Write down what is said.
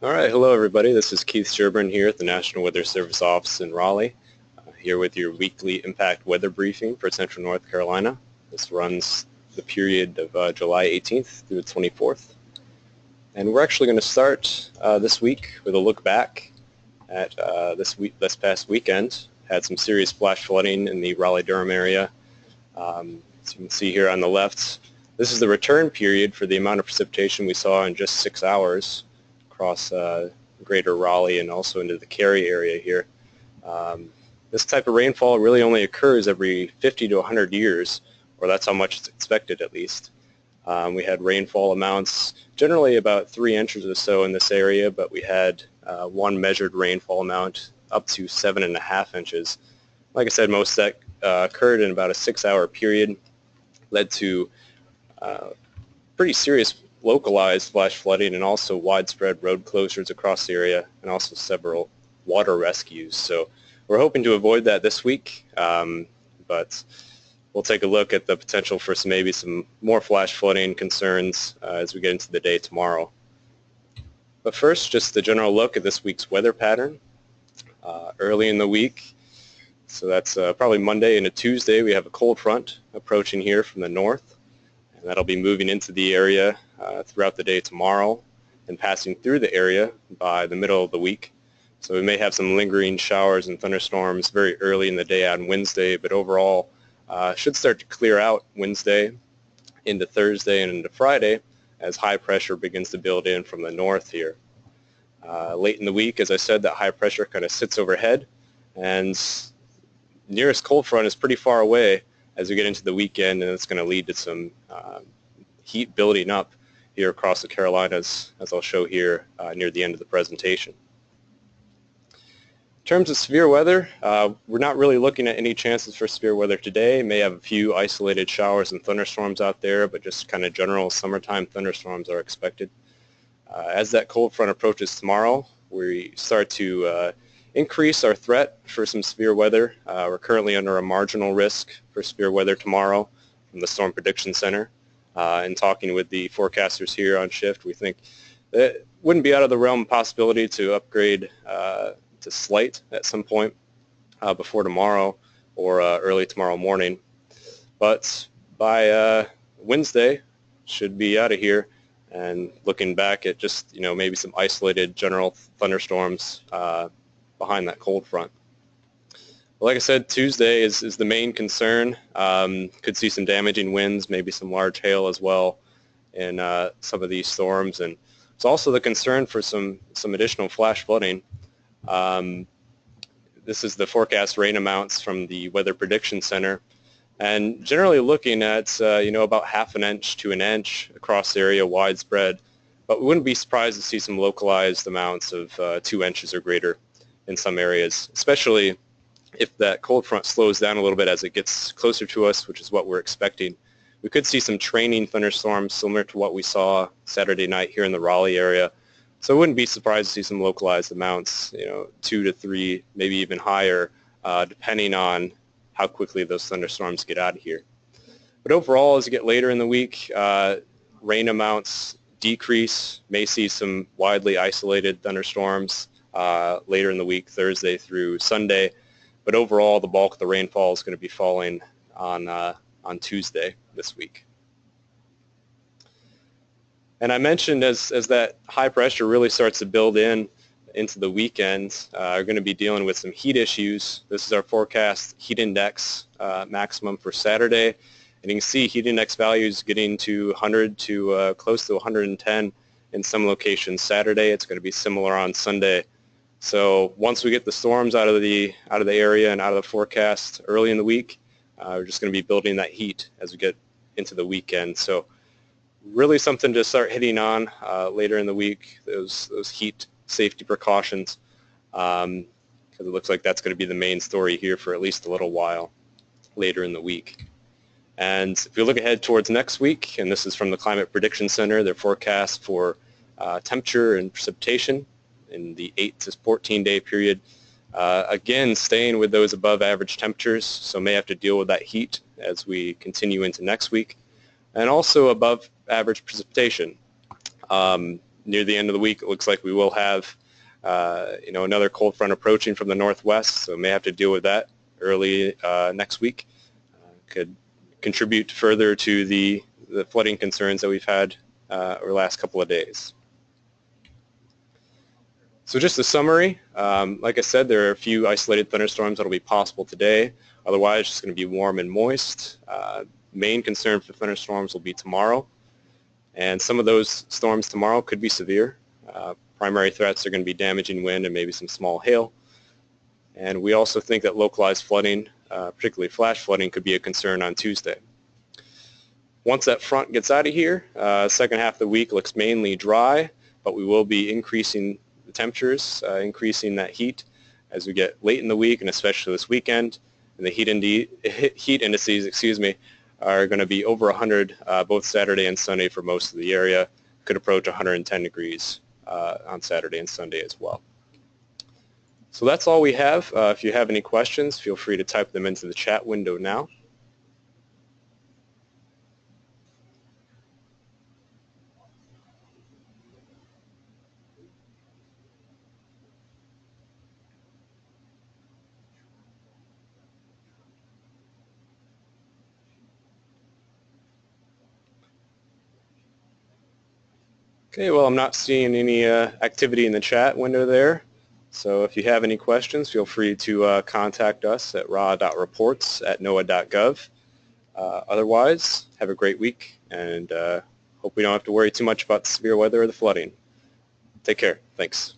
All right, hello everybody. This is Keith Sherburne here at the National Weather Service office in Raleigh, here with your weekly impact weather briefing for Central North Carolina. This runs the period of July 18th through the 24th. And we're actually going to start this week with a look back at this past weekend. Had some serious flash flooding in the Raleigh-Durham area. As you can see here on the left, this is the return period for the amount of precipitation we saw in just 6 hours across greater Raleigh and also into the Cary area here. This type of rainfall really only occurs every 50 to 100 years, or that's how much it's expected at least. We had rainfall amounts generally about 3 inches or so in this area, but we had one measured rainfall amount up to 7.5 inches. Like I said, most of that occurred in about a 6-hour period, led to pretty serious localized flash flooding and also widespread road closures across the area and also several water rescues. So we're hoping to avoid that this week, but we'll take a look at the potential for maybe some more flash flooding concerns as we get into the day tomorrow. But first, just a general look at this week's weather pattern. Early in the week, so that's probably Monday into Tuesday, we have a cold front approaching here from the north, and that'll be moving into the area throughout the day tomorrow and passing through the area by the middle of the week. So we may have some lingering showers and thunderstorms very early in the day on Wednesday, but overall should start to clear out Wednesday into Thursday and into Friday as high pressure begins to build in from the north here. Late in the week, as I said, that high pressure kind of sits overhead, and nearest cold front is pretty far away as we get into the weekend, and it's going to lead to some heat building up here across the Carolinas, as I'll show here near the end of the presentation. In terms of severe weather, we're not really looking at any chances for severe weather today. May have a few isolated showers and thunderstorms out there, but just kind of general summertime thunderstorms are expected. As that cold front approaches tomorrow, we start to increase our threat for some severe weather. We're currently under a marginal risk for severe weather tomorrow from the Storm Prediction Center. And talking with the forecasters here on shift, we think that it wouldn't be out of the realm of possibility to upgrade to slight at some point before tomorrow or early tomorrow morning. But by Wednesday, should be out of here. And looking back at just, maybe some isolated general thunderstorms behind that cold front. Like I said, Tuesday is the main concern. Could see some damaging winds, maybe some large hail as well in some of these storms. And it's also the concern for some additional flash flooding. This is the forecast rain amounts from the Weather Prediction Center. And generally looking at, about 1/2 inch to 1 inch across the area widespread. But we wouldn't be surprised to see some localized amounts of 2 inches or greater in some areas, especially if that cold front slows down a little bit as it gets closer to us, which is what we're expecting. We could see some training thunderstorms similar to what we saw Saturday night here in the Raleigh area. So I wouldn't be surprised to see some localized amounts, 2 to 3, maybe even higher, depending on how quickly those thunderstorms get out of here. But overall, as you get later in the week, rain amounts decrease, may see some widely isolated thunderstorms later in the week, Thursday through Sunday. But overall, the bulk of the rainfall is going to be falling on Tuesday this week. And I mentioned as that high pressure really starts to build into the weekend, we're going to be dealing with some heat issues. This is our forecast heat index maximum for Saturday. And you can see heat index values getting to 100 to close to 110 in some locations Saturday. It's going to be similar on Sunday. So once we get the storms out of the area and out of the forecast early in the week, we're just going to be building that heat as we get into the weekend. So really something to start hitting on later in the week, those heat safety precautions, because it looks like that's going to be the main story here for at least a little while later in the week. And if we look ahead towards next week, and this is from the Climate Prediction Center, their forecast for temperature and precipitation in the 8 to 14-day period. Again, staying with those above average temperatures, so may have to deal with that heat as we continue into next week, and also above average precipitation. near the end of the week, it looks like we will have another cold front approaching from the northwest, so may have to deal with that early next week. Could contribute further to the flooding concerns that we've had over the last couple of days. So just a summary, like I said, there are a few isolated thunderstorms that will be possible today. Otherwise, it's going to be warm and moist. Main concern for thunderstorms will be tomorrow, and some of those storms tomorrow could be severe. Primary threats are going to be damaging wind and maybe some small hail. And we also think that localized flooding, particularly flash flooding, could be a concern on Tuesday. Once that front gets out of here, second half of the week looks mainly dry, but we will be increasing the temperatures, increasing that heat as we get late in the week and especially this weekend. And the heat indices, are going to be over 100 both Saturday and Sunday for most of the area. Could approach 110 degrees on Saturday and Sunday as well. So that's all we have. If you have any questions, feel free to type them into the chat window now. Okay, well, I'm not seeing any activity in the chat window there. So if you have any questions, feel free to contact us at ra.reports@noaa.gov. Otherwise, have a great week, and hope we don't have to worry too much about the severe weather or the flooding. Take care. Thanks.